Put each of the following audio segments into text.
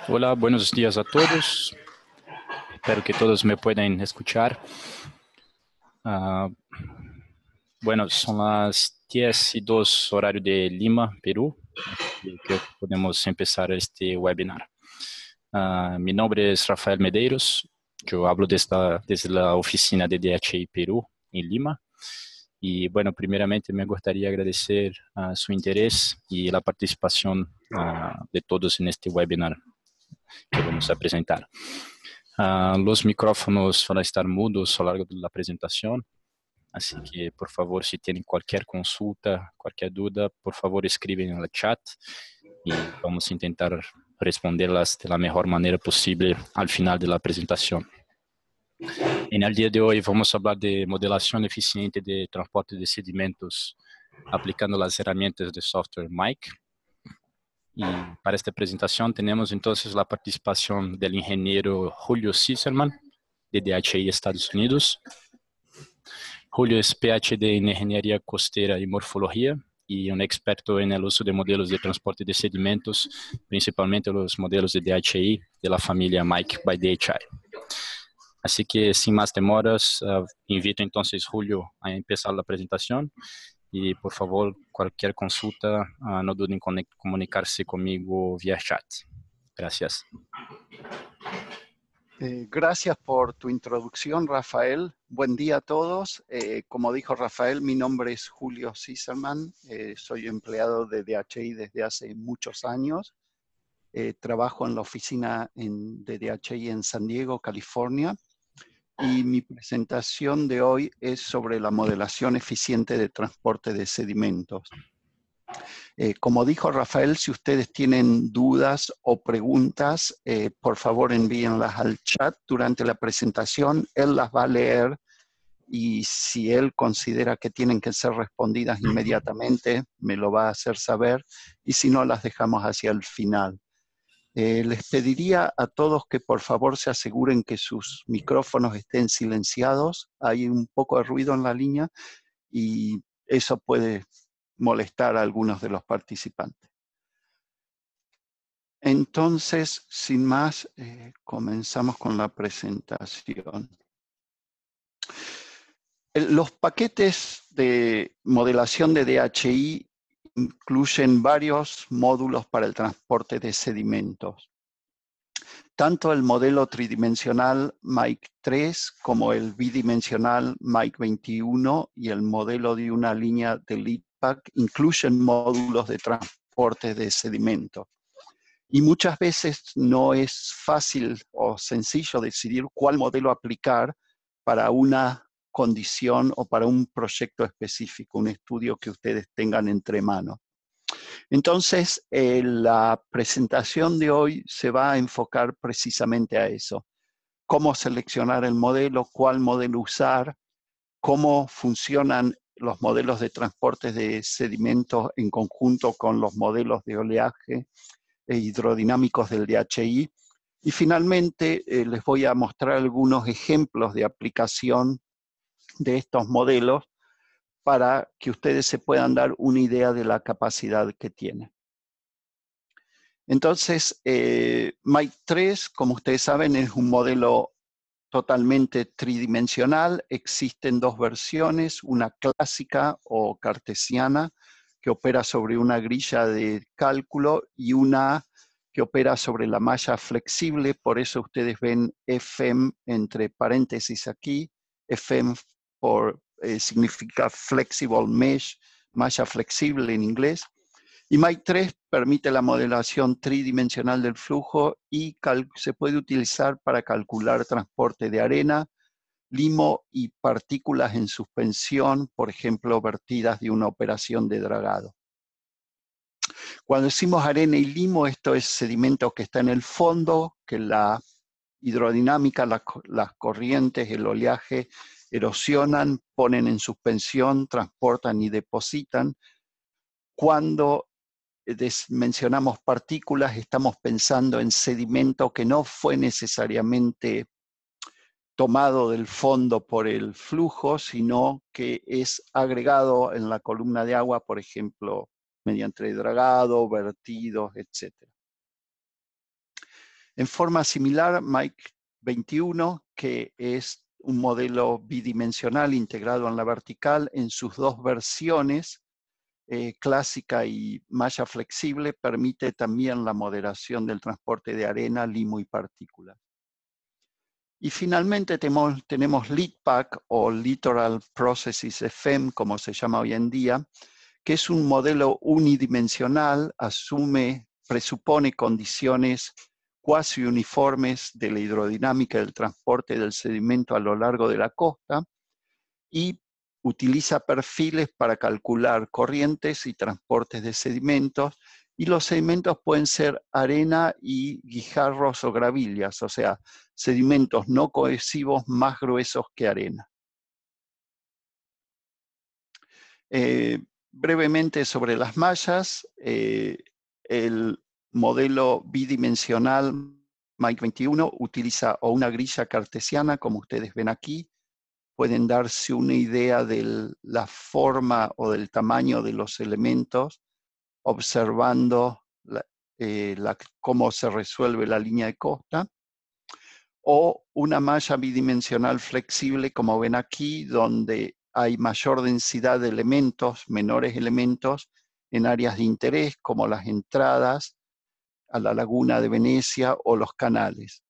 Hola, buenos días a todos. Espero que todos me puedan escuchar. Ah, bueno, son las 10:02 horario de Lima, Perú. Así que creo que podemos empezar este webinar. Mi nombre es Rafael Medeiros. Yo hablo desde la oficina de DHI Perú en Lima. Y bueno, primeramente me gustaría agradecer su interés y la participación de todos en este webinar que vamos a presentar. Los micrófonos van a estar mudos a lo largo de la presentación, así que por favor, si tienen cualquier consulta, cualquier duda, por favor escriben en el chat y vamos a intentar responderlas de la mejor manera posible al final de la presentación. En el día de hoy vamos a hablar de modelación eficiente de transporte de sedimentos aplicando las herramientas de software Mike. Y para esta presentación tenemos entonces la participación del ingeniero Julio Cicerman, de DHI Estados Unidos. Julio es PhD en Ingeniería Costera y Morfología y un experto en el uso de modelos de transporte de sedimentos, principalmente los modelos de DHI de la familia Mike by DHI. Así que sin más demoras, invito entonces Julio a empezar la presentación y por favor, cualquier consulta, no duden en comunicarse conmigo vía chat. Gracias. Gracias por tu introducción, Rafael. Buen día a todos. Como dijo Rafael, mi nombre es Julio Cicerman. Soy empleado de DHI desde hace muchos años. Trabajo en la oficina de DHI en San Diego, California. Y mi presentación de hoy es sobre la modelación eficiente de transporte de sedimentos. Como dijo Rafael, si ustedes tienen dudas o preguntas, por favor envíenlas al chat durante la presentación. Él las va a leer y si él considera que tienen que ser respondidas inmediatamente, me lo va a hacer saber y si no, las dejamos hacia el final. Les pediría a todos que por favor se aseguren que sus micrófonos estén silenciados. Hay un poco de ruido en la línea y eso puede molestar a algunos de los participantes. Entonces, sin más, comenzamos con la presentación. Los paquetes de modelación de DHI incluyen varios módulos para el transporte de sedimentos. Tanto el modelo tridimensional Mike 3 como el bidimensional Mike 21 y el modelo de una línea de LeadPack incluyen módulos de transporte de sedimentos. Y muchas veces no es fácil o sencillo decidir cuál modelo aplicar para una condición o para un proyecto específico, un estudio que ustedes tengan entre manos. Entonces, la presentación de hoy se va a enfocar precisamente a eso. Cómo seleccionar el modelo, cuál modelo usar, cómo funcionan los modelos de transporte de sedimentos en conjunto con los modelos de oleaje e hidrodinámicos del DHI. Y finalmente les voy a mostrar algunos ejemplos de aplicación de estos modelos para que ustedes se puedan dar una idea de la capacidad que tiene. Entonces, Mike 3, como ustedes saben, es un modelo totalmente tridimensional. Existen dos versiones, una clásica o cartesiana, que opera sobre una grilla de cálculo, y una que opera sobre la malla flexible. Por eso ustedes ven FM entre paréntesis aquí. FM significa Flexible Mesh, malla flexible en inglés. Y Mike 3 permite la modelación tridimensional del flujo y se puede utilizar para calcular transporte de arena, limo y partículas en suspensión, por ejemplo, vertidas de una operación de dragado. Cuando decimos arena y limo, esto es sedimento que está en el fondo, que la hidrodinámica, las corrientes, el oleaje erosionan, ponen en suspensión, transportan y depositan. Cuando mencionamos partículas, estamos pensando en sedimento que no fue necesariamente tomado del fondo por el flujo, sino que es agregado en la columna de agua, por ejemplo, mediante dragado, vertidos, etc. En forma similar, Mike 21, que es un modelo bidimensional integrado en la vertical en sus dos versiones, clásica y malla flexible, permite también la moderación del transporte de arena, limo y partículas. Y finalmente tenemos LITPAC o Littoral Processes FM, como se llama hoy en día, que es un modelo unidimensional, presupone condiciones cuasi uniformes de la hidrodinámica del transporte del sedimento a lo largo de la costa y utiliza perfiles para calcular corrientes y transportes de sedimentos, y los sedimentos pueden ser arena y guijarros o gravillas, o sea, sedimentos no cohesivos más gruesos que arena. Brevemente sobre las mallas, el modelo bidimensional Mike 21 utiliza o una grilla cartesiana, como ustedes ven aquí. Pueden darse una idea de la forma o del tamaño de los elementos observando cómo se resuelve la línea de costa, o una malla bidimensional flexible, como ven aquí, donde hay mayor densidad de elementos, menores elementos, en áreas de interés, como las entradas a la laguna de Venecia o los canales.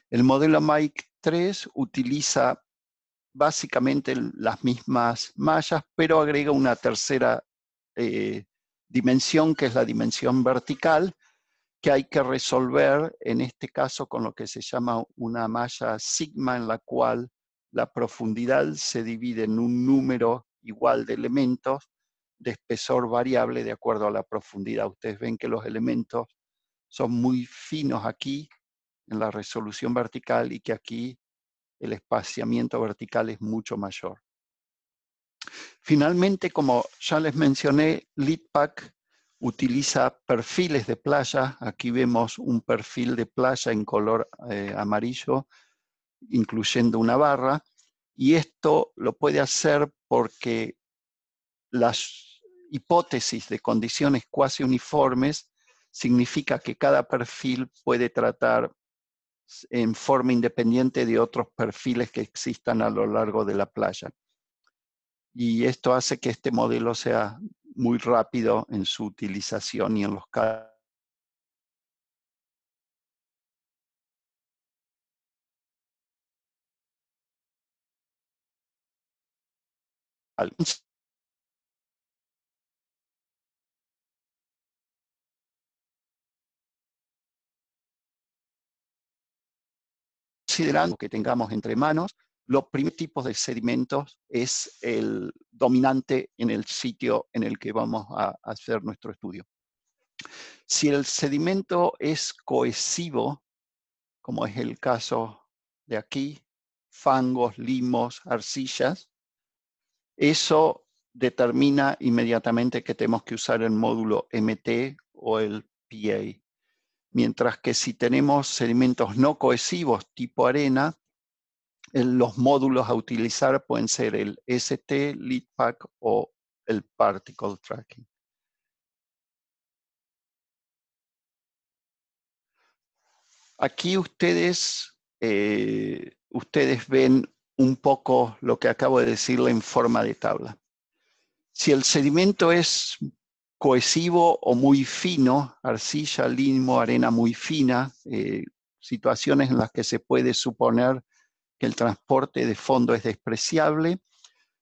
El modelo Mike 3 utiliza básicamente las mismas mallas, pero agrega una tercera dimensión, que es la dimensión vertical, que hay que resolver, en este caso, con lo que se llama una malla sigma, en la cual la profundidad se divide en un número igual de elementos de espesor variable de acuerdo a la profundidad. Ustedes ven que los elementos son muy finos aquí, en la resolución vertical, y que aquí el espaciamiento vertical es mucho mayor. Finalmente, como ya les mencioné, LITPAC utiliza perfiles de playa. Aquí vemos un perfil de playa en color amarillo, incluyendo una barra, y esto lo puede hacer porque las hipótesis de condiciones cuasi uniformes significa que cada perfil puede tratar en forma independiente de otros perfiles que existan a lo largo de la playa. Y esto hace que este modelo sea muy rápido en su utilización y en los cálculos. Considerando que tengamos entre manos, los primeros tipos de sedimentos es el dominante en el sitio en el que vamos a hacer nuestro estudio. Si el sedimento es cohesivo, como es el caso de aquí, fangos, limos, arcillas, eso determina inmediatamente que tenemos que usar el módulo MT o el PA. Mientras que si tenemos sedimentos no cohesivos tipo arena, los módulos a utilizar pueden ser el ST, LITPAC o el Particle Tracking. Aquí ustedes ven un poco lo que acabo de decirle en forma de tabla. Si el sedimento es cohesivo o muy fino, arcilla, limo, arena muy fina, situaciones en las que se puede suponer que el transporte de fondo es despreciable,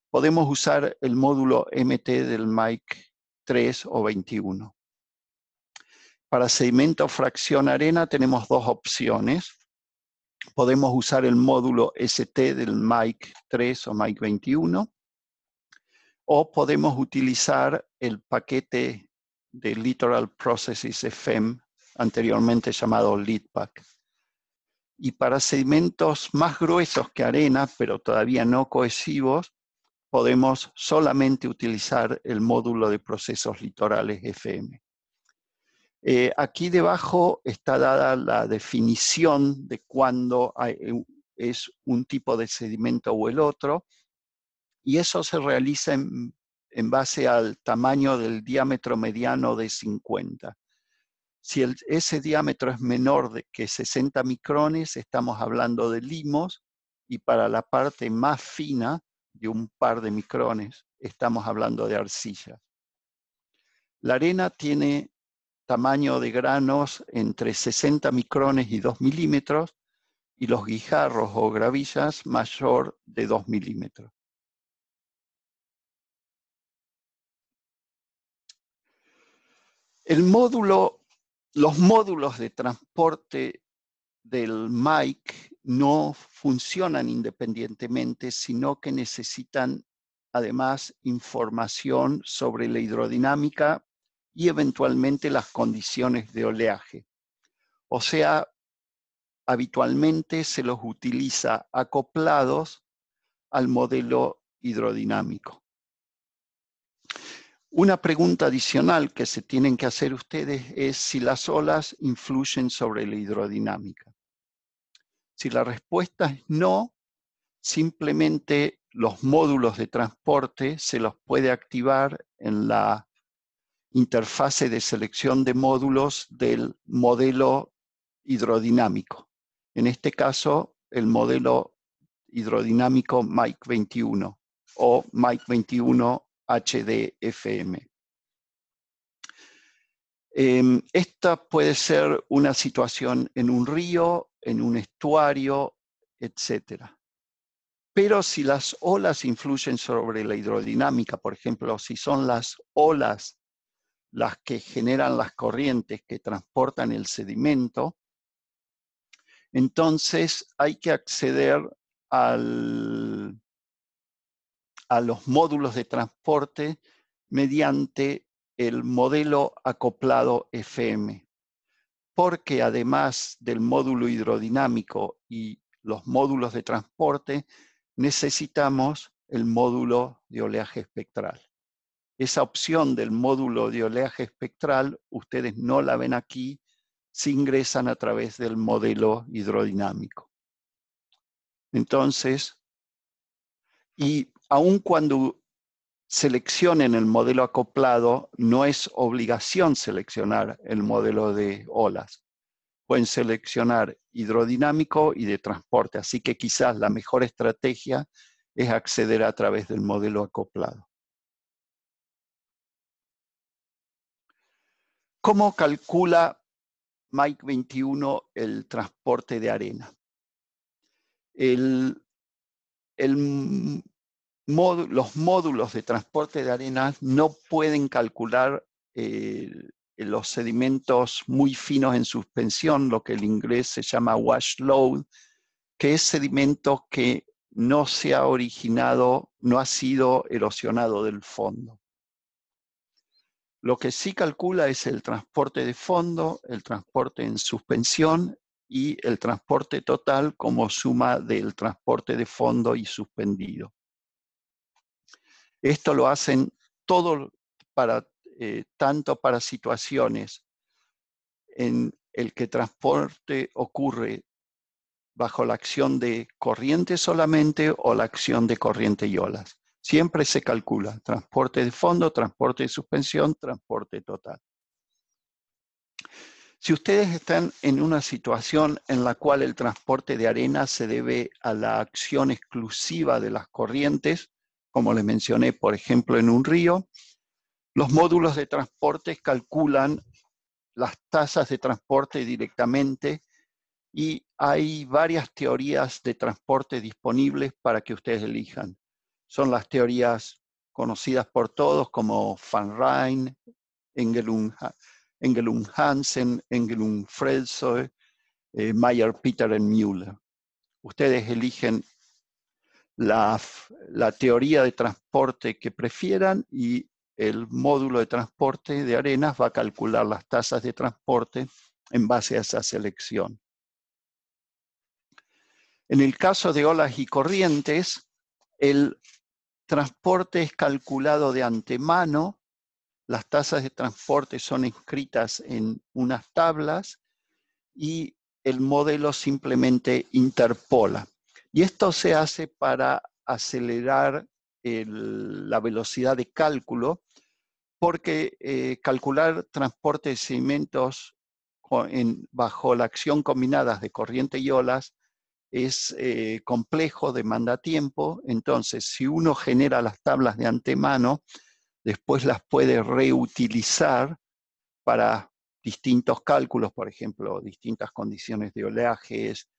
podemos usar el módulo MT del Mike 3 o 21. Para sedimento fracción arena tenemos dos opciones. Podemos usar el módulo ST del Mike 3 o Mike 21, o podemos utilizar el paquete de Littoral Processes FM, anteriormente llamado LITPAC. Y para sedimentos más gruesos que arena, pero todavía no cohesivos, podemos solamente utilizar el módulo de procesos litorales FM. Aquí debajo está dada la definición de cuándo es un tipo de sedimento o el otro, y eso se realiza en base al tamaño del diámetro mediano de 50. Si ese diámetro es menor que 60 micrones, estamos hablando de limos, y para la parte más fina, de un par de micrones, estamos hablando de arcilla. La arena tiene tamaño de granos entre 60 micrones y 2 milímetros, y los guijarros o gravillas mayor de 2 milímetros. Los módulos de transporte del MAIC no funcionan independientemente, sino que necesitan además información sobre la hidrodinámica y eventualmente las condiciones de oleaje. O sea, habitualmente se los utiliza acoplados al modelo hidrodinámico. Una pregunta adicional que se tienen que hacer ustedes es si las olas influyen sobre la hidrodinámica. Si la respuesta es no, simplemente los módulos de transporte se los puede activar en la interfase de selección de módulos del modelo hidrodinámico. En este caso, el modelo hidrodinámico MAIC 21 o MAIC 21 HDFM. Esta puede ser una situación en un río, en un estuario, etc. Pero si las olas influyen sobre la hidrodinámica, por ejemplo, si son las olas las que generan las corrientes que transportan el sedimento, entonces hay que acceder a los módulos de transporte mediante el modelo acoplado FM, porque además del módulo hidrodinámico y los módulos de transporte, necesitamos el módulo de oleaje espectral. Esa opción del módulo de oleaje espectral, ustedes no la ven aquí si ingresan a través del modelo hidrodinámico. Entonces, y aun cuando seleccionen el modelo acoplado, no es obligación seleccionar el modelo de olas. Pueden seleccionar hidrodinámico y de transporte, así que quizás la mejor estrategia es acceder a través del modelo acoplado. ¿Cómo calcula MAIC 21 el transporte de arena? Los módulos de transporte de arena no pueden calcular los sedimentos muy finos en suspensión, lo que en inglés se llama wash load, que es sedimento que no se ha originado, no ha sido erosionado del fondo. Lo que sí calcula es el transporte de fondo, el transporte en suspensión y el transporte total como suma del transporte de fondo y suspendido. Esto lo hacen todo tanto para situaciones en el que transporte ocurre bajo la acción de corriente solamente o la acción de corriente y olas. Siempre se calcula transporte de fondo, transporte de suspensión, transporte total. Si ustedes están en una situación en la cual el transporte de arena se debe a la acción exclusiva de las corrientes, como les mencioné, por ejemplo, en un río, los módulos de transporte calculan las tasas de transporte directamente y hay varias teorías de transporte disponibles para que ustedes elijan. Son las teorías conocidas por todos como Van Rijn, Engelund-Hansen, Engelund-Frelsoe, Meyer-Peter y Müller. Ustedes eligen la teoría de transporte que prefieran y el módulo de transporte de arenas va a calcular las tasas de transporte en base a esa selección. En el caso de olas y corrientes, el transporte es calculado de antemano, las tasas de transporte son escritas en unas tablas y el modelo simplemente interpola. Y esto se hace para acelerar la velocidad de cálculo, porque calcular transporte de sedimentos bajo la acción combinada de corriente y olas es complejo, demanda tiempo. Entonces, si uno genera las tablas de antemano, después las puede reutilizar para distintos cálculos, por ejemplo, distintas condiciones de oleajes,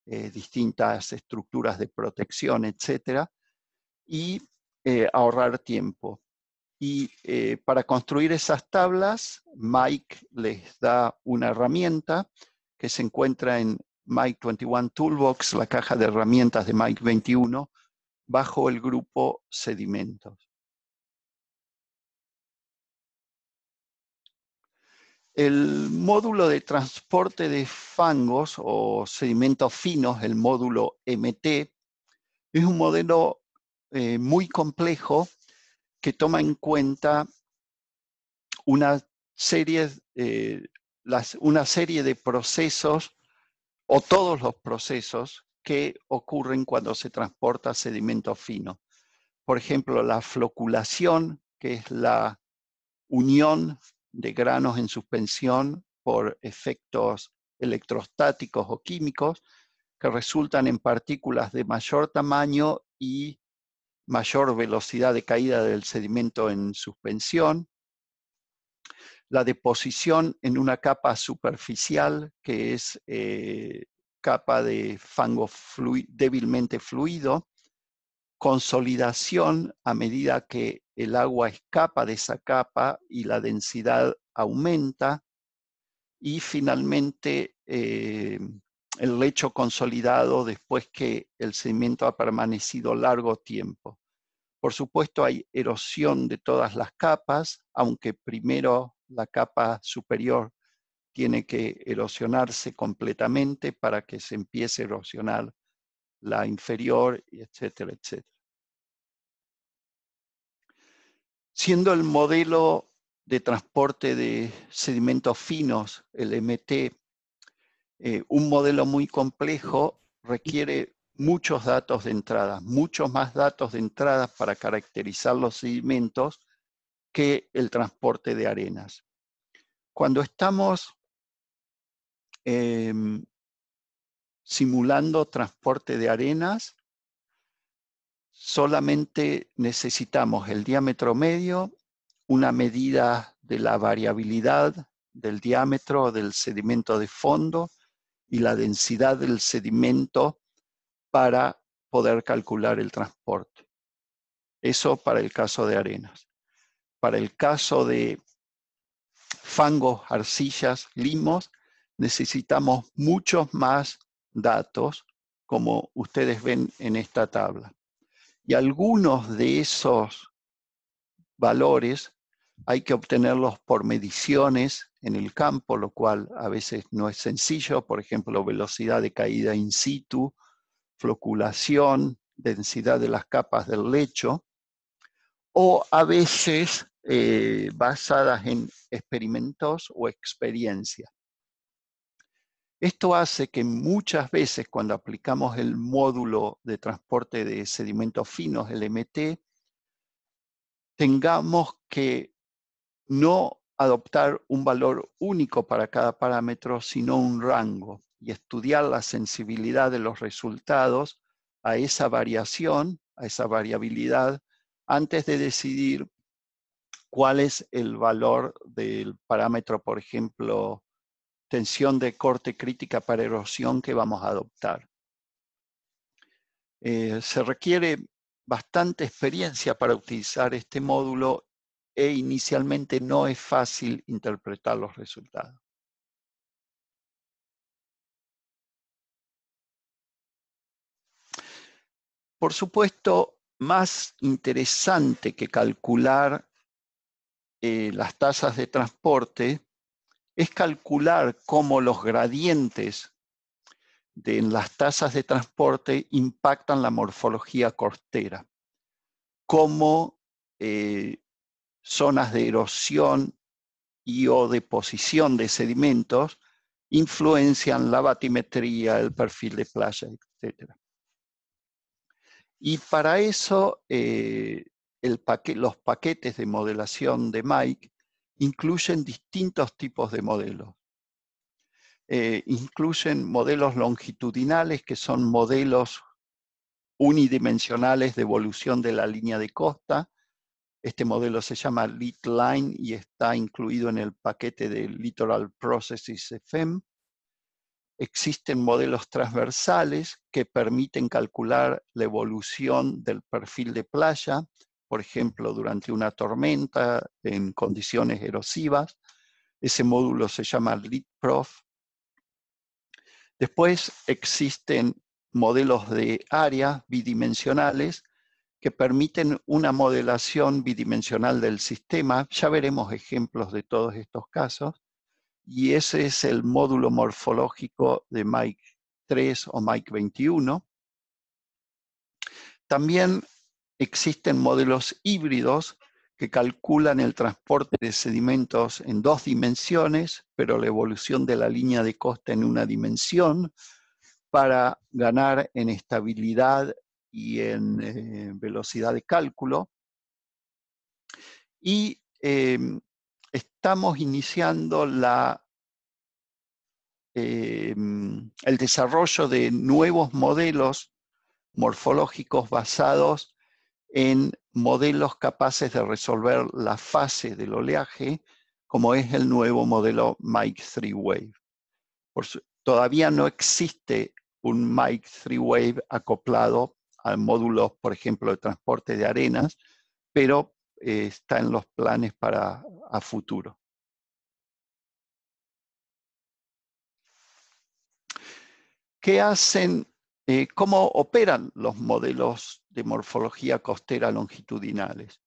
distintas estructuras de protección, etcétera, y ahorrar tiempo. Y para construir esas tablas, Mike les da una herramienta que se encuentra en Mike 21 Toolbox, la caja de herramientas de Mike 21, bajo el grupo sedimentos. El módulo de transporte de fangos o sedimentos finos, el módulo MT, es un modelo muy complejo que toma en cuenta una serie de procesos o todos los procesos que ocurren cuando se transporta sedimento fino. Por ejemplo, la floculación, que es la unión de granos en suspensión por efectos electrostáticos o químicos que resultan en partículas de mayor tamaño y mayor velocidad de caída del sedimento en suspensión. La deposición en una capa superficial, que es capa de fango débilmente fluido. Consolidación a medida que el agua escapa de esa capa y la densidad aumenta. Y finalmente, el lecho consolidado después que el sedimento ha permanecido largo tiempo. Por supuesto, hay erosión de todas las capas, aunque primero la capa superior tiene que erosionarse completamente para que se empiece a erosionar la inferior, etcétera, etcétera. Siendo el modelo de transporte de sedimentos finos, el MT, un modelo muy complejo, requiere muchos datos de entrada, muchos más datos de entrada para caracterizar los sedimentos que el transporte de arenas. Cuando estamos simulando transporte de arenas, solamente necesitamos el diámetro medio, una medida de la variabilidad del diámetro del sedimento de fondo y la densidad del sedimento para poder calcular el transporte. Eso para el caso de arenas. Para el caso de fangos, arcillas, limos, necesitamos muchos más datos, como ustedes ven en esta tabla. Y algunos de esos valores hay que obtenerlos por mediciones en el campo, lo cual a veces no es sencillo. Por ejemplo, velocidad de caída in situ, floculación, densidad de las capas del lecho, o a veces basadas en experimentos o experiencia. Esto hace que muchas veces cuando aplicamos el módulo de transporte de sedimentos finos, el MT, tengamos que no adoptar un valor único para cada parámetro, sino un rango, y estudiar la sensibilidad de los resultados a esa variación, a esa variabilidad, antes de decidir cuál es el valor del parámetro, por ejemplo, tensión de corte crítica para erosión que vamos a adoptar. Se requiere bastante experiencia para utilizar este módulo e inicialmente no es fácil interpretar los resultados. Por supuesto, más interesante que calcular las tasas de transporte es calcular cómo los gradientes de las tasas de transporte impactan la morfología costera, cómo zonas de erosión y o deposición de sedimentos influencian la batimetría, el perfil de playa, etc. Y para eso los paquetes de modelación de Mike incluyen distintos tipos de modelos. incluyen modelos longitudinales, que son modelos unidimensionales de evolución de la línea de costa. Este modelo se llama LitLine y está incluido en el paquete de Littoral Processes FM. Existen modelos transversales que permiten calcular la evolución del perfil de playa, por ejemplo, durante una tormenta en condiciones erosivas. Ese módulo se llama LitProf. Después existen modelos de área bidimensionales que permiten una modelación bidimensional del sistema. Ya veremos ejemplos de todos estos casos. Y ese es el módulo morfológico de Mike 3 o Mike 21. También existen modelos híbridos que calculan el transporte de sedimentos en 2 dimensiones, pero la evolución de la línea de costa en una dimensión, para ganar en estabilidad y en velocidad de cálculo. Y estamos iniciando el desarrollo de nuevos modelos morfológicos basados en modelos capaces de resolver la fase del oleaje, como es el nuevo modelo Mike 3 Wave. Todavía no existe un Mike 3 Wave acoplado a módulos, por ejemplo, de transporte de arenas, pero está en los planes para a futuro. ¿Qué hacen? ¿Cómo operan los modelos de morfología costera longitudinales?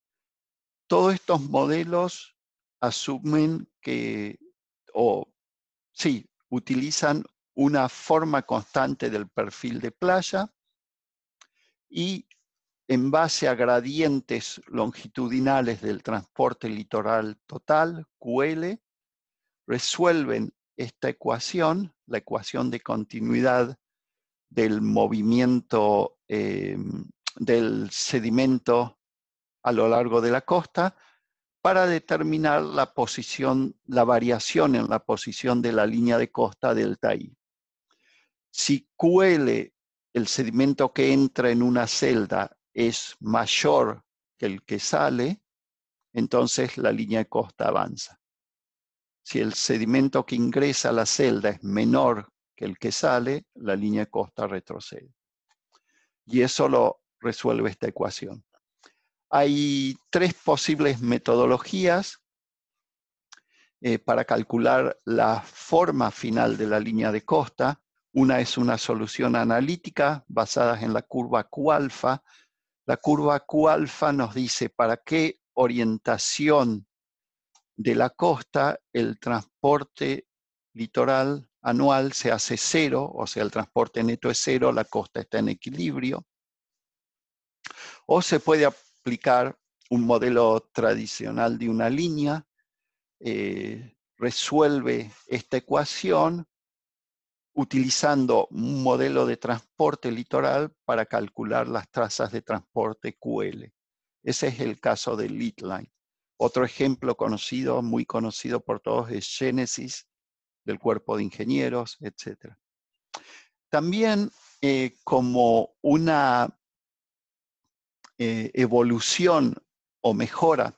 Todos estos modelos asumen que, utilizan una forma constante del perfil de playa y en base a gradientes longitudinales del transporte litoral total, QL, resuelven esta ecuación, la ecuación de continuidad del movimiento del sedimento a lo largo de la costa, para determinar la variación en la posición de la línea de costa delta I. Si QL, el sedimento que entra en una celda, es mayor que el que sale, entonces la línea de costa avanza. Si el sedimento que ingresa a la celda es menor que el que sale, la línea de costa retrocede. Y eso lo resuelve esta ecuación. Hay 3 posibles metodologías para calcular la forma final de la línea de costa. Una es una solución analítica basada en la curva Q-alfa. La curva Q-alfa nos dice para qué orientación de la costa el transporte litoral anual se hace 0, o sea, el transporte neto es 0, la costa está en equilibrio. O se puede aplicar un modelo tradicional de una línea, resuelve esta ecuación utilizando un modelo de transporte litoral para calcular las trazas de transporte QL. Ese es el caso del LitLine. Otro ejemplo conocido, muy conocido por todos, es Genesis, del Cuerpo de Ingenieros, etc. También como una evolución o mejora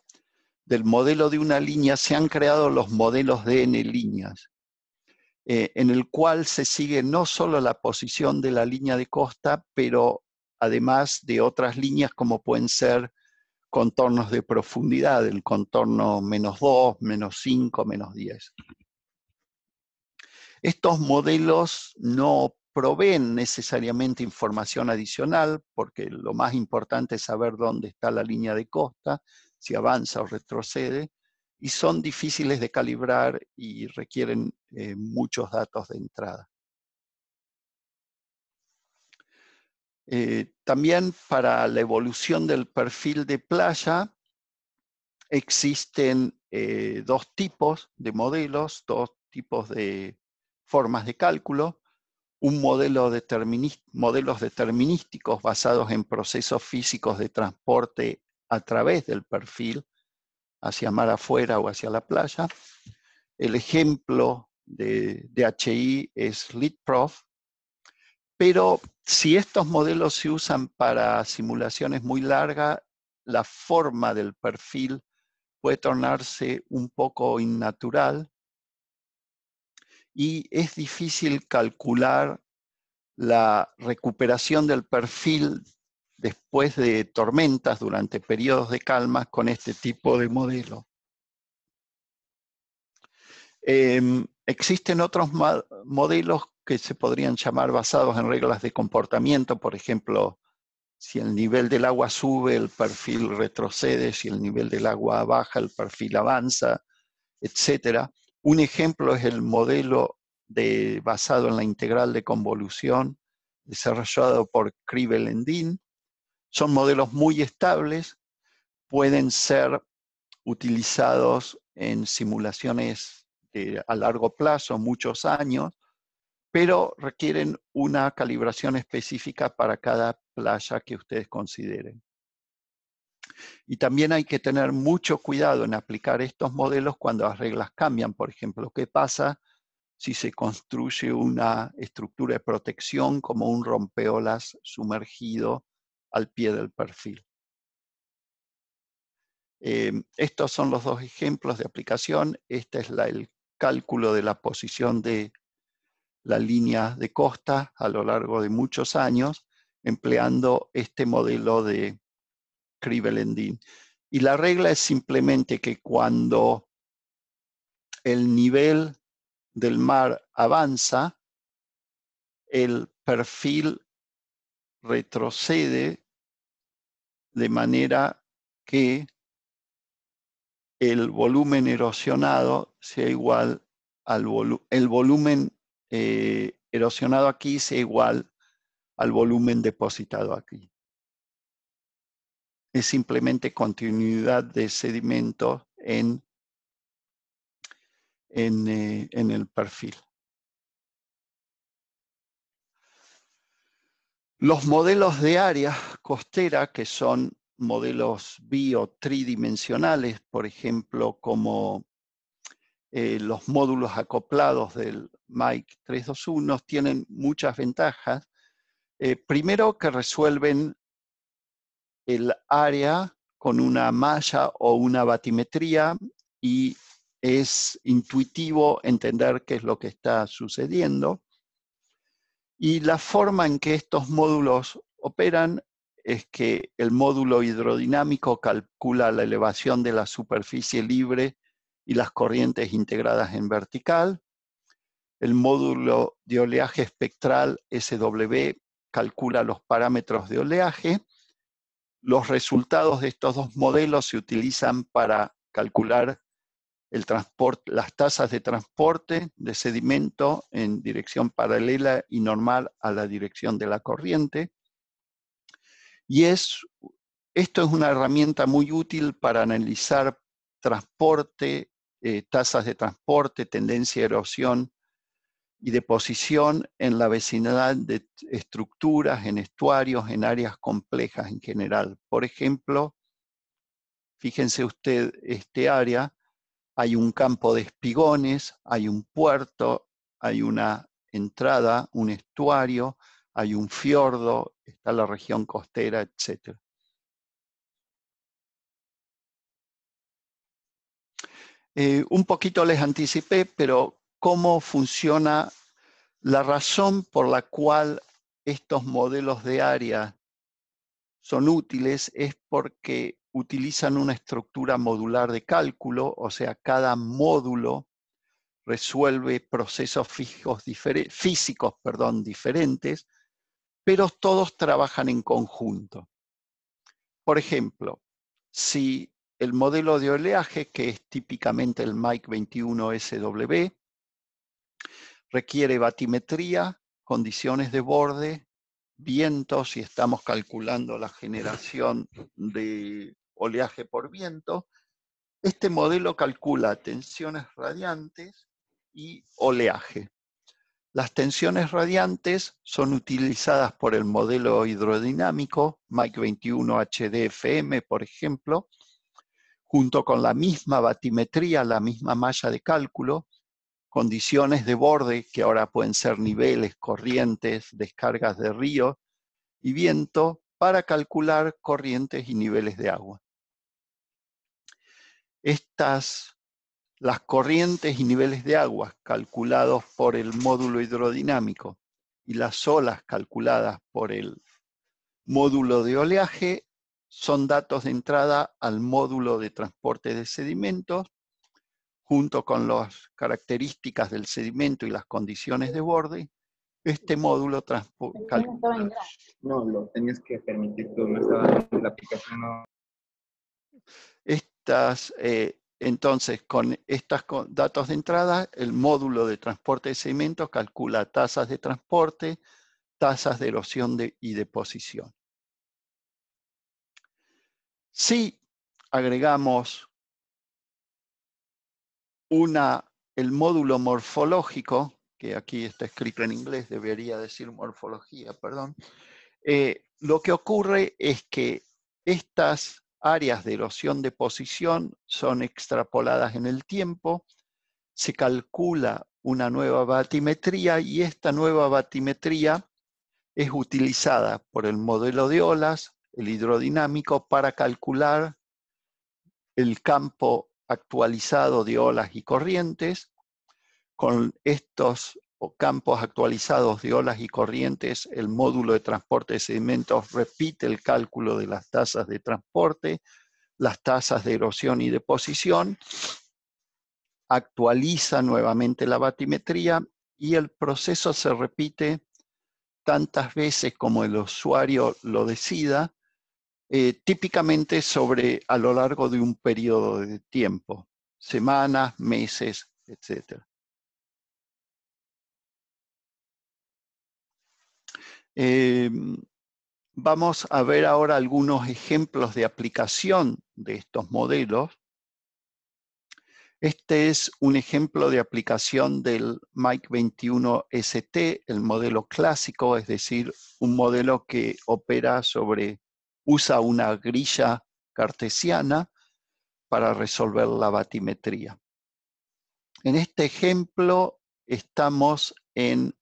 del modelo de una línea, se han creado los modelos de n líneas, en el cual se sigue no solo la posición de la línea de costa, pero además de otras líneas como pueden ser contornos de profundidad, el contorno -2, -5, -10. Estos modelos no proveen necesariamente información adicional, porque lo más importante es saber dónde está la línea de costa, si avanza o retrocede, y son difíciles de calibrar y requieren muchos datos de entrada. También para la evolución del perfil de playa existen 2 tipos de modelos, 2 tipos de formas de cálculo. Un modelo modelos determinísticos basados en procesos físicos de transporte a través del perfil, hacia mar afuera o hacia la playa. El ejemplo de DHI es LeadProf, pero si estos modelos se usan para simulaciones muy largas, la forma del perfil puede tornarse un poco innatural y es difícil calcular la recuperación del perfil después de tormentas durante periodos de calma con este tipo de modelo. Existen otros modelos que se podrían llamar basados en reglas de comportamiento, por ejemplo, si el nivel del agua sube, el perfil retrocede, si el nivel del agua baja, el perfil avanza, etc. Un ejemplo es el modelo basado en la integral de convolución desarrollado por Krive-Lendin. Son modelos muy estables, pueden ser utilizados en simulaciones a largo plazo, muchos años, pero requieren una calibración específica para cada playa que ustedes consideren. Y también hay que tener mucho cuidado en aplicar estos modelos cuando las reglas cambian. Por ejemplo, ¿qué pasa si se construye una estructura de protección como un rompeolas sumergido al pie del perfil? Estos son los dos ejemplos de aplicación. Este es el cálculo de la posición de la línea de costa a lo largo de muchos años, empleando este modelo de Krive-Lendin. Y la regla es simplemente que cuando el nivel del mar avanza, el perfil retrocede de manera que el volumen erosionado sea igual al volumen erosionado aquí sea igual al volumen depositado aquí. Es simplemente continuidad de sedimento en el perfil. Los modelos de área costera, que son modelos tridimensionales, por ejemplo, como los módulos acoplados del MAIC 321, tienen muchas ventajas. Primero, que resuelven el área con una malla o una batimetría y es intuitivo entender qué es lo que está sucediendo. Y la forma en que estos módulos operan es que el módulo hidrodinámico calcula la elevación de la superficie libre y las corrientes integradas en vertical. El módulo de oleaje espectral SW calcula los parámetros de oleaje. Los resultados de estos dos modelos se utilizan para calcular las tasas de transporte de sedimento en dirección paralela y normal a la dirección de la corriente. Y esto es una herramienta muy útil para analizar transporte, tasas de transporte, tendencia de erosión y deposición en la vecindad de estructuras, en estuarios, en áreas complejas en general. Por ejemplo, fíjense usted este área. Hay un campo de espigones, hay un puerto, hay una entrada, un estuario, hay un fiordo, está la región costera, etc. Un poquito les anticipé, pero ¿cómo funciona? La razón por la cual estos modelos de área son útiles es porque utilizan una estructura modular de cálculo, o sea, cada módulo resuelve procesos físicos diferentes, pero todos trabajan en conjunto. Por ejemplo, si el modelo de oleaje, que es típicamente el MAIC 21SW, requiere batimetría, condiciones de borde, viento, si estamos calculando la generación de oleaje por viento, este modelo calcula tensiones radiantes y oleaje. Las tensiones radiantes son utilizadas por el modelo hidrodinámico, MAIC 21 HDFM, por ejemplo, junto con la misma batimetría, la misma malla de cálculo, condiciones de borde, que ahora pueden ser niveles, corrientes, descargas de río y viento, para calcular corrientes y niveles de agua. Las corrientes y niveles de agua calculados por el módulo hidrodinámico y las olas calculadas por el módulo de oleaje son datos de entrada al módulo de transporte de sedimentos, junto con las características del sedimento y las condiciones de borde. Este módulo calcula. No, lo tenías que permitir tú, no estaba en la aplicación. No. Entonces, con estos datos de entrada, el módulo de transporte de sedimentos calcula tasas de transporte, tasas de erosión y deposición. Si agregamos el módulo morfológico, que aquí está escrito en inglés, debería decir morfología, perdón, lo que ocurre es que estas áreas de erosión de posición son extrapoladas en el tiempo, se calcula una nueva batimetría y esta nueva batimetría es utilizada por el modelo de olas, el hidrodinámico, para calcular el campo actualizado de olas y corrientes. Con estos campos actualizados de olas y corrientes, el módulo de transporte de sedimentos repite el cálculo de las tasas de transporte, las tasas de erosión y deposición, actualiza nuevamente la batimetría y el proceso se repite tantas veces como el usuario lo decida, típicamente a lo largo de un periodo de tiempo, semanas, meses, etc. Vamos a ver ahora algunos ejemplos de aplicación de estos modelos. Este es un ejemplo de aplicación del Mike 21 ST, el modelo clásico, es decir, un modelo que usa una grilla cartesiana para resolver la batimetría. En este ejemplo estamos en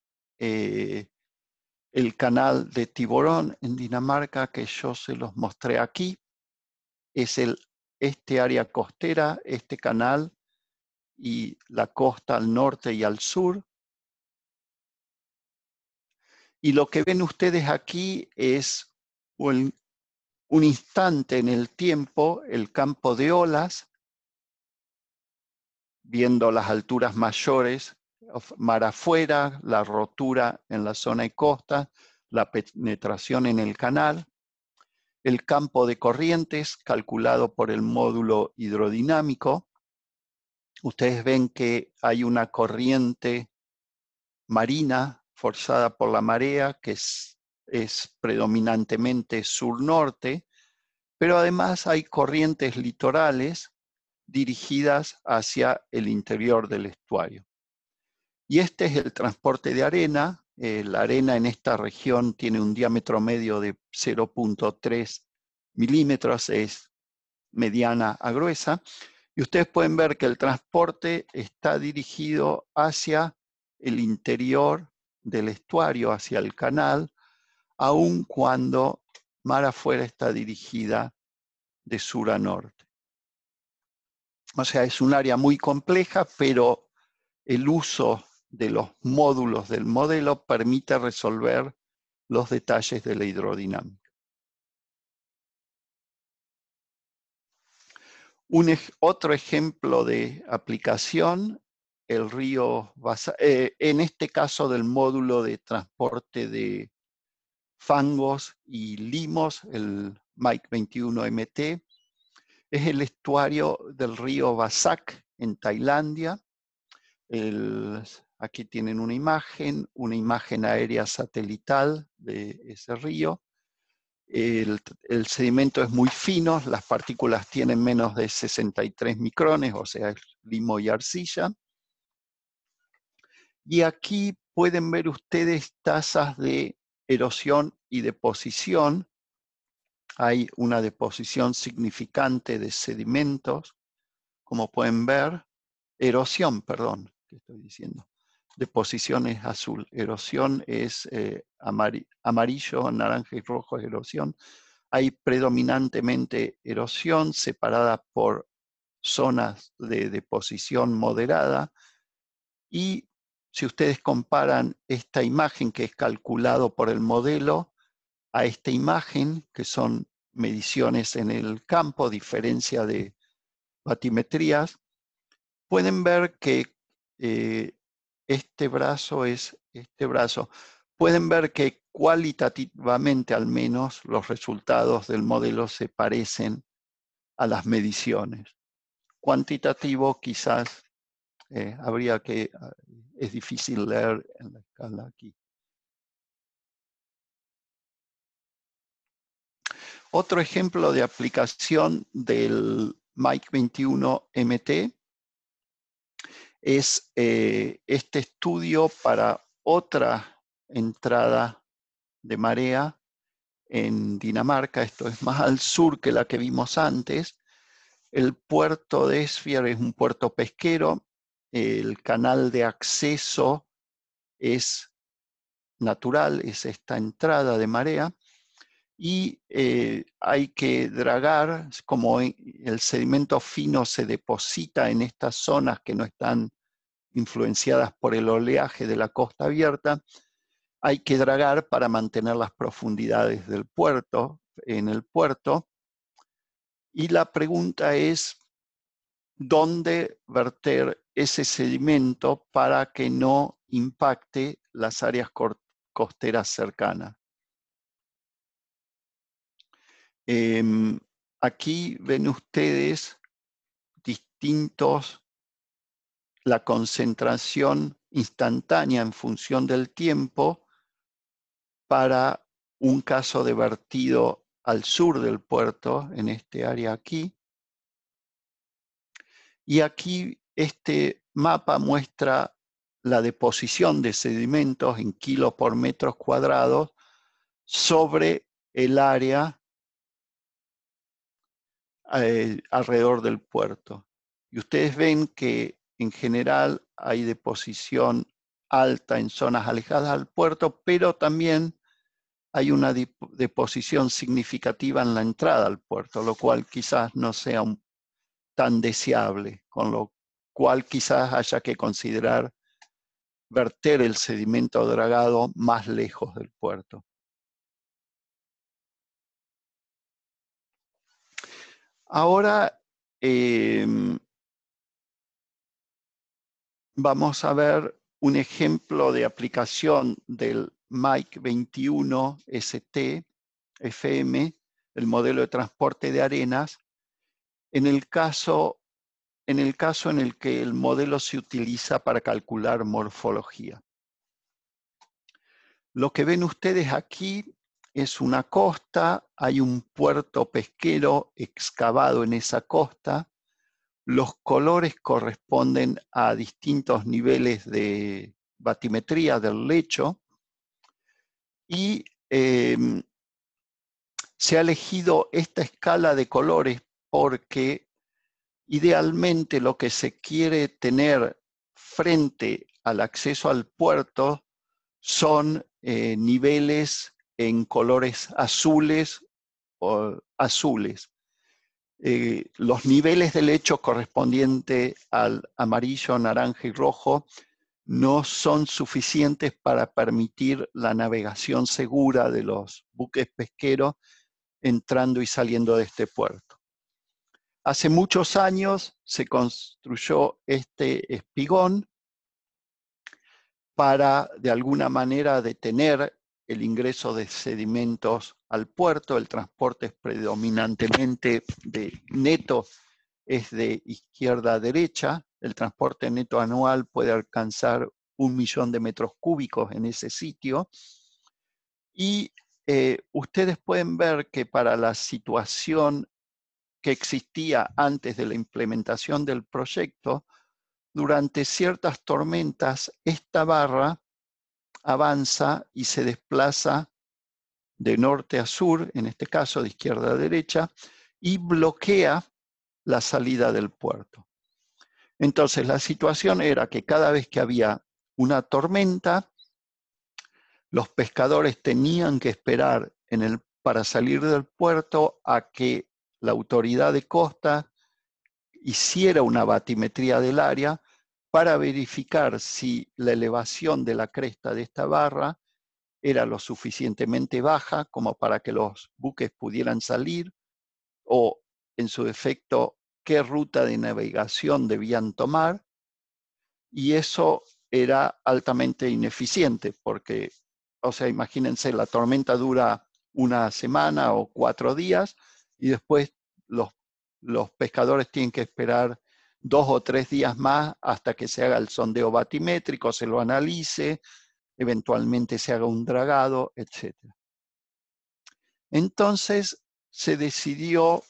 el canal de Tiburón en Dinamarca, que yo se los mostré aquí. Es este área costera, este canal, y la costa al norte y al sur. Y lo que ven ustedes aquí es un instante en el tiempo, el campo de olas, viendo las alturas mayores, mar afuera, la rotura en la zona de costa, la penetración en el canal, el campo de corrientes calculado por el módulo hidrodinámico. Ustedes ven que hay una corriente marina forzada por la marea que es predominantemente sur-norte, pero además hay corrientes litorales dirigidas hacia el interior del estuario. Y este es el transporte de arena. La arena en esta región tiene un diámetro medio de 0.3 milímetros, es mediana a gruesa. Y ustedes pueden ver que el transporte está dirigido hacia el interior del estuario, hacia el canal, aun cuando mar afuera está dirigida de sur a norte. O sea, es un área muy compleja, pero el uso de los módulos del modelo permite resolver los detalles de la hidrodinámica. Otro ejemplo de aplicación, el río Vasac, en este caso del módulo de transporte de fangos y limos, el Mike 21 MT, es el estuario del río Vasac en Tailandia. Aquí tienen una imagen aérea satelital de ese río. El sedimento es muy fino, las partículas tienen menos de 63 micrones, o sea, es limo y arcilla. Y aquí pueden ver ustedes tasas de erosión y deposición. Hay una deposición significante de sedimentos, como pueden ver, erosión, perdón, ¿qué estoy diciendo? Deposición es azul, erosión es amarillo, naranja y rojo es erosión. Hay predominantemente erosión separada por zonas de deposición moderada, y si ustedes comparan esta imagen que es calculado por el modelo a esta imagen, que son mediciones en el campo, diferencia de batimetrías, pueden ver que este brazo es este brazo. Pueden ver que cualitativamente al menos los resultados del modelo se parecen a las mediciones. Cuantitativo quizás es difícil leer en la escala aquí. Otro ejemplo de aplicación del Mike 21 MT es este estudio para otra entrada de marea en Dinamarca. Esto es más al sur que la que vimos antes. El puerto de Esbjerg es un puerto pesquero. El canal de acceso es natural, es esta entrada de marea. Y hay que dragar, como el sedimento fino se deposita en estas zonas que no están influenciadas por el oleaje de la costa abierta, hay que dragar para mantener las profundidades del puerto, en el puerto. Y la pregunta es, ¿dónde verter ese sedimento para que no impacte las áreas costeras cercanas? Aquí ven ustedes la concentración instantánea en función del tiempo para un caso de vertido al sur del puerto, en este área aquí. Y aquí este mapa muestra la deposición de sedimentos en kilos por metros cuadrados sobre el área alrededor del puerto. Y ustedes ven que en general hay deposición alta en zonas alejadas del puerto, pero también hay una deposición significativa en la entrada al puerto, lo cual quizás no sea tan deseable, con lo cual quizás haya que considerar verter el sedimento dragado más lejos del puerto. Ahora vamos a ver un ejemplo de aplicación del Mike 21 ST FM, el modelo de transporte de arenas, en el caso en el que el modelo se utiliza para calcular morfología. Lo que ven ustedes aquí es una costa, hay un puerto pesquero excavado en esa costa. Los colores corresponden a distintos niveles de batimetría del lecho y se ha elegido esta escala de colores porque idealmente lo que se quiere tener frente al acceso al puerto son niveles en colores azules o azules. Los niveles de lecho correspondientes al amarillo, naranja y rojo no son suficientes para permitir la navegación segura de los buques pesqueros entrando y saliendo de este puerto. Hace muchos años se construyó este espigón para, de alguna manera, detener el ingreso de sedimentos al puerto. El transporte es predominantemente neto, es de izquierda a derecha. El transporte neto anual puede alcanzar 1 millón de metros cúbicos en ese sitio. Y ustedes pueden ver que para la situación que existía antes de la implementación del proyecto, durante ciertas tormentas, esta barra avanza y se desplaza de norte a sur, en este caso de izquierda a derecha, y bloquea la salida del puerto. Entonces la situación era que cada vez que había una tormenta, los pescadores tenían que esperar para salir del puerto a que la autoridad de costa hiciera una batimetría del área para verificar si la elevación de la cresta de esta barra era lo suficientemente baja como para que los buques pudieran salir, o en su defecto, qué ruta de navegación debían tomar, y eso era altamente ineficiente porque, o sea, imagínense, la tormenta dura una semana o 4 días y después los pescadores tienen que esperar 2 o 3 días más hasta que se haga el sondeo batimétrico, se lo analice, eventualmente se haga un dragado, etc. Entonces se decidió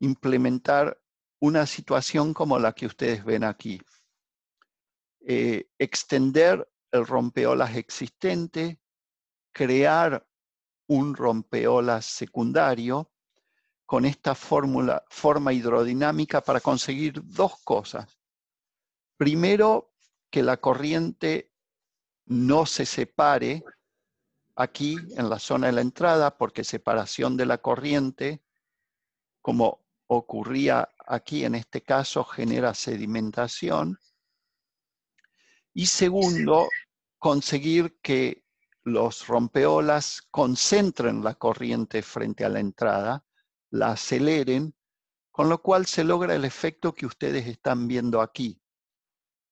implementar una situación como la que ustedes ven aquí. Extender el rompeolas existente, crear un rompeolas secundario con esta forma hidrodinámica para conseguir 2 cosas. Primero, que la corriente no se separe aquí en la zona de la entrada, porque separación de la corriente, como ocurría aquí en este caso, genera sedimentación. Y segundo, conseguir que los rompeolas concentren la corriente frente a la entrada, la aceleren, con lo cual se logra el efecto que ustedes están viendo aquí.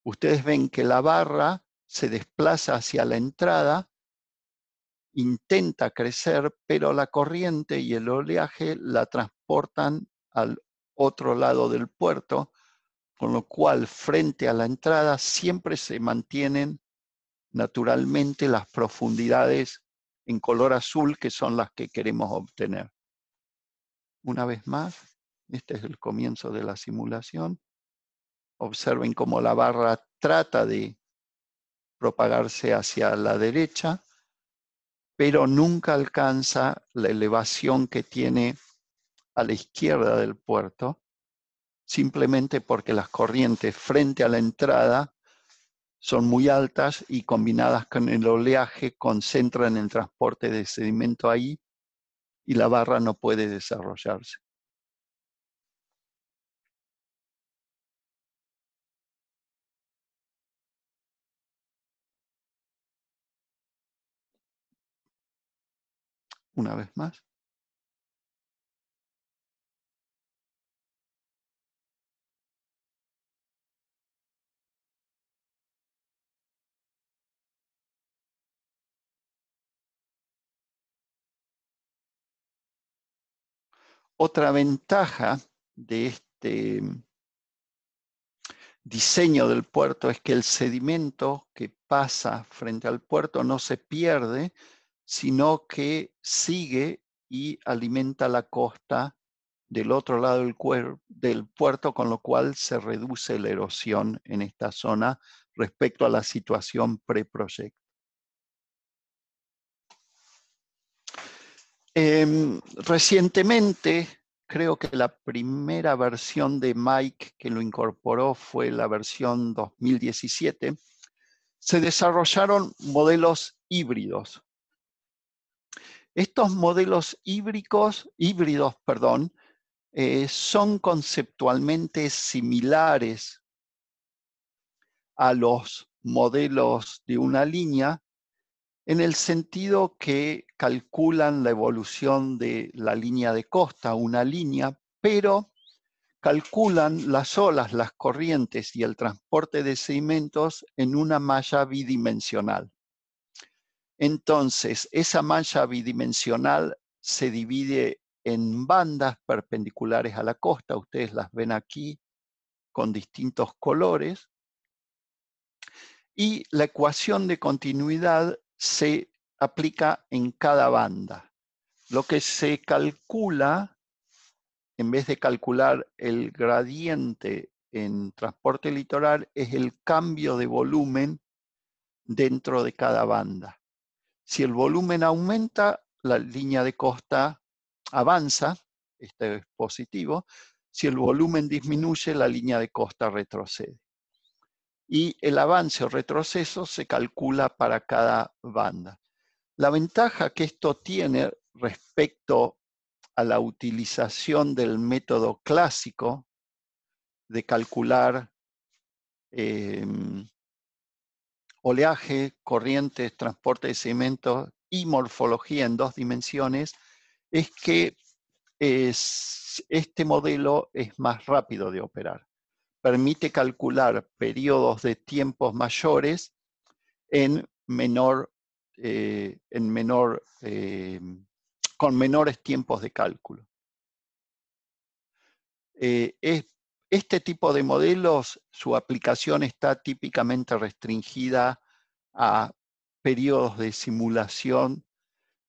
Ustedes ven que la barra se desplaza hacia la entrada, intenta crecer, pero la corriente y el oleaje la transportan al otro lado del puerto, con lo cual frente a la entrada siempre se mantienen naturalmente las profundidades en color azul, que son las que queremos obtener. Una vez más, este es el comienzo de la simulación. Observen cómo la barra trata de propagarse hacia la derecha, pero nunca alcanza la elevación que tiene a la izquierda del puerto, simplemente porque las corrientes frente a la entrada son muy altas y combinadas con el oleaje concentran el transporte de sedimento ahí y la barra no puede desarrollarse. Una vez más. Otra ventaja de este diseño del puerto es que el sedimento que pasa frente al puerto no se pierde, sino que sigue y alimenta la costa del otro lado del puerto, con lo cual se reduce la erosión en esta zona respecto a la situación preproyecto. Recientemente, creo que la primera versión de Mike que lo incorporó fue la versión 2017, se desarrollaron modelos híbridos. Estos modelos híbridos, son conceptualmente similares a los modelos de una línea, en el sentido que calculan la evolución de la línea de costa, una línea, pero calculan las olas, las corrientes y el transporte de sedimentos en una malla bidimensional. Entonces, esa malla bidimensional se divide en bandas perpendiculares a la costa, ustedes las ven aquí con distintos colores, y la ecuación de continuidad se aplica en cada banda. Lo que se calcula, en vez de calcular el gradiente en transporte litoral, es el cambio de volumen dentro de cada banda. Si el volumen aumenta, la línea de costa avanza, esto es positivo. Si el volumen disminuye, la línea de costa retrocede. Y el avance o retroceso se calcula para cada banda. La ventaja que esto tiene respecto a la utilización del método clásico de calcular oleaje, corrientes, transporte de sedimentos y morfología en 2 dimensiones, es que este modelo es más rápido de operar. Permite calcular periodos de tiempos mayores con menores tiempos de cálculo. Este tipo de modelos, su aplicación está típicamente restringida a periodos de simulación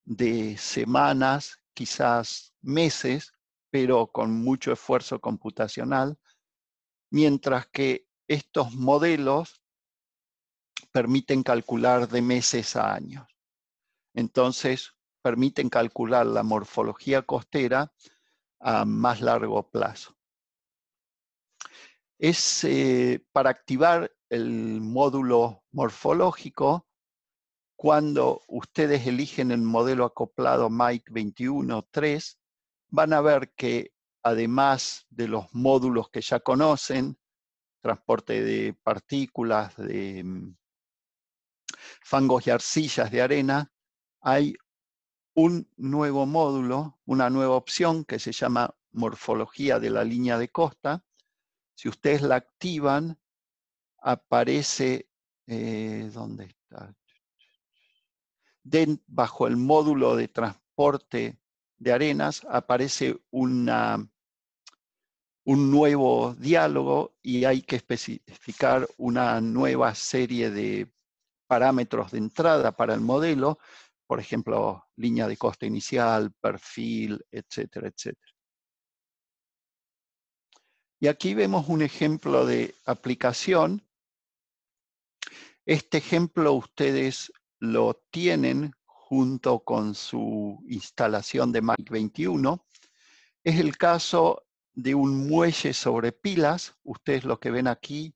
de semanas, quizás meses, pero con mucho esfuerzo computacional, mientras que estos modelos permiten calcular de meses a años. Entonces, permiten calcular la morfología costera a más largo plazo. Para activar el módulo morfológico, cuando ustedes eligen el modelo acoplado Mike 21.3, van a ver que además de los módulos que ya conocen, transporte de partículas, de fangos y arcillas de arena, hay un nuevo módulo, una nueva opción que se llama morfología de la línea de costa. Si ustedes la activan, aparece, ¿dónde está? Bajo el módulo de transporte de arenas, aparece un nuevo diálogo y hay que especificar una nueva serie de parámetros de entrada para el modelo, por ejemplo, línea de costa inicial, perfil, etcétera, etcétera. Y aquí vemos un ejemplo de aplicación. Este ejemplo ustedes lo tienen junto con su instalación de Mike 21. Es el caso de un muelle sobre pilas. Ustedes lo que ven aquí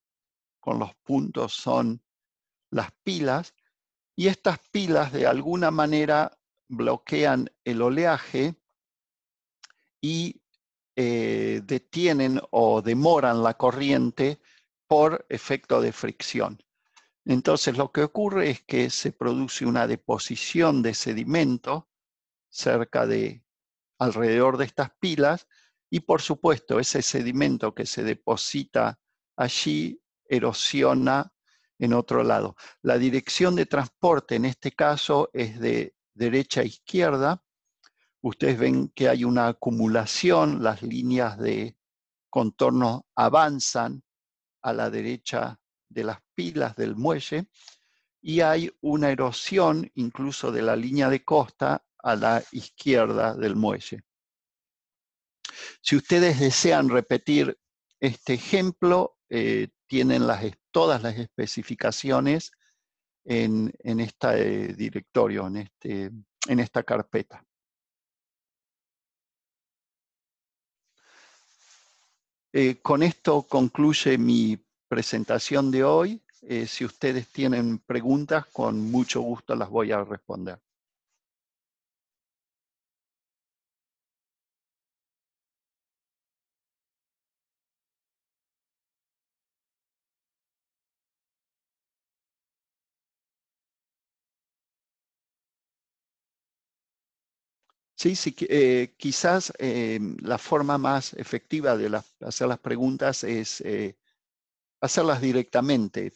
con los puntos son las pilas. Y estas pilas de alguna manera bloquean el oleaje y detienen o demoran la corriente por efecto de fricción. Entonces lo que ocurre es que se produce una deposición de sedimento alrededor de estas pilas y por supuesto ese sedimento que se deposita allí erosiona en otro lado. La dirección de transporte en este caso es de derecha a izquierda. Ustedes ven que hay una acumulación, las líneas de contorno avanzan a la derecha de las pilas del muelle y hay una erosión incluso de la línea de costa a la izquierda del muelle. Si ustedes desean repetir este ejemplo, tienen todas las especificaciones en este directorio, en esta carpeta. Con esto concluye mi presentación de hoy. Si ustedes tienen preguntas, con mucho gusto las voy a responder. Sí, sí, quizás la forma más efectiva de hacer las preguntas es hacerlas directamente.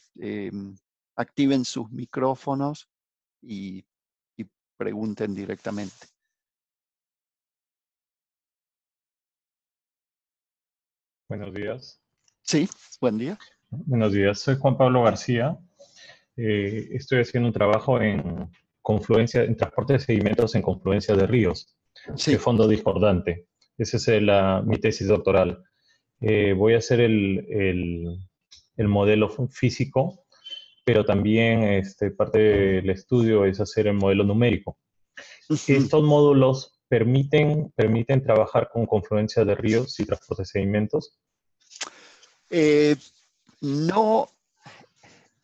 Activen sus micrófonos y pregunten directamente. Buenos días. Sí, buen día. Buenos días, soy Juan Pablo García. Estoy haciendo un trabajo en transporte de sedimentos en confluencia de ríos, Sí. de fondo discordante. Esa es mi tesis doctoral. Voy a hacer el modelo físico, pero también parte del estudio es hacer el modelo numérico. Estos módulos permiten trabajar con confluencia de ríos y transporte de sedimentos. No,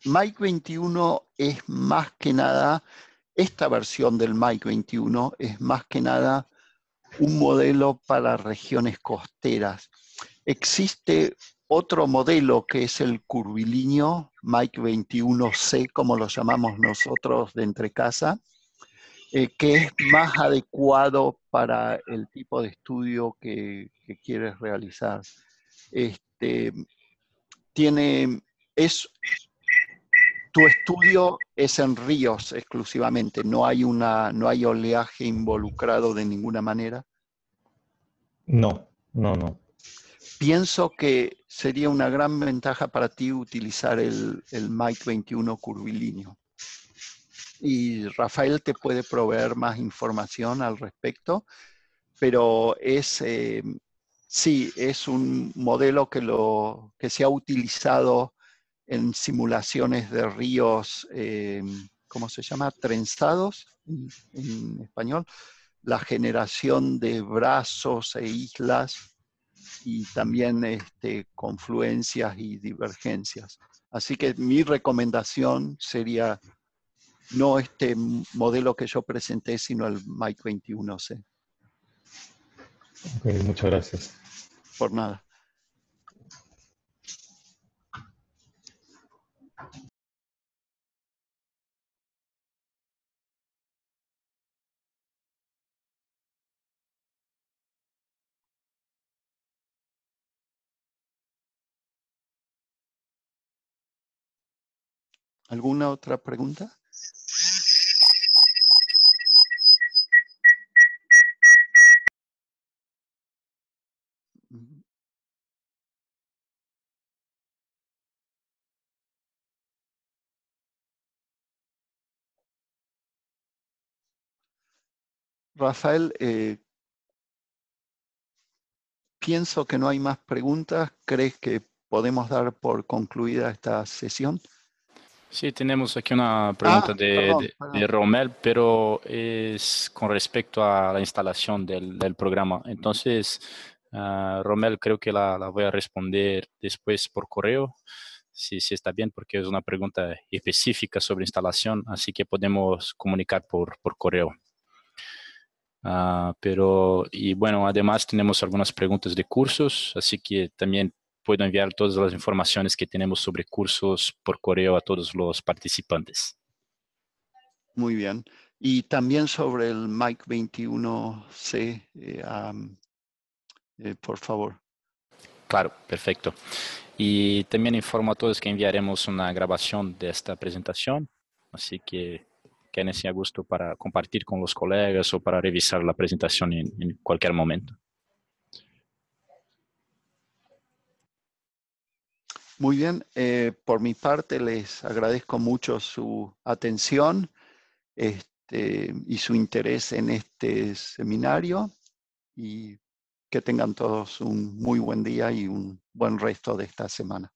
Mike 21 es más que nada, esta versión del Mike 21 es más que nada un modelo para regiones costeras. Existe otro modelo que es el curvilíneo, Mike 21C, como lo llamamos nosotros de Entrecasa, que es más adecuado para el tipo de estudio que quieres realizar. Tu estudio es en ríos exclusivamente, no hay oleaje involucrado de ninguna manera. No. Pienso que sería una gran ventaja para ti utilizar el Mike 21 curvilíneo. Y Rafael te puede proveer más información al respecto, pero sí, es un modelo que se ha utilizado en simulaciones de ríos, ¿cómo se llama? Trenzados en español. La generación de brazos e islas y también confluencias y divergencias. Así que mi recomendación sería no este modelo que yo presenté, sino el Mike 21C. Okay, muchas gracias. Por nada. ¿Alguna otra pregunta? Rafael, pienso que no hay más preguntas. ¿Crees que podemos dar por concluida esta sesión? Sí, tenemos aquí una pregunta Perdón. de Romel, pero es con respecto a la instalación del programa. Entonces, Romel, creo que la voy a responder después por correo, si está bien, porque es una pregunta específica sobre instalación, así que podemos comunicar por correo. Y bueno, además tenemos algunas preguntas de cursos, así que también puedo enviar todas las informaciones que tenemos sobre cursos por correo a todos los participantes. Muy bien. Y también sobre el Mike 21C, por favor. Claro, perfecto. Y también informo a todos que enviaremos una grabación de esta presentación, así que quédense a gusto para compartir con los colegas o para revisar la presentación en cualquier momento. Muy bien, por mi parte les agradezco mucho su atención y su interés en este seminario y que tengan todos un muy buen día y un buen resto de esta semana.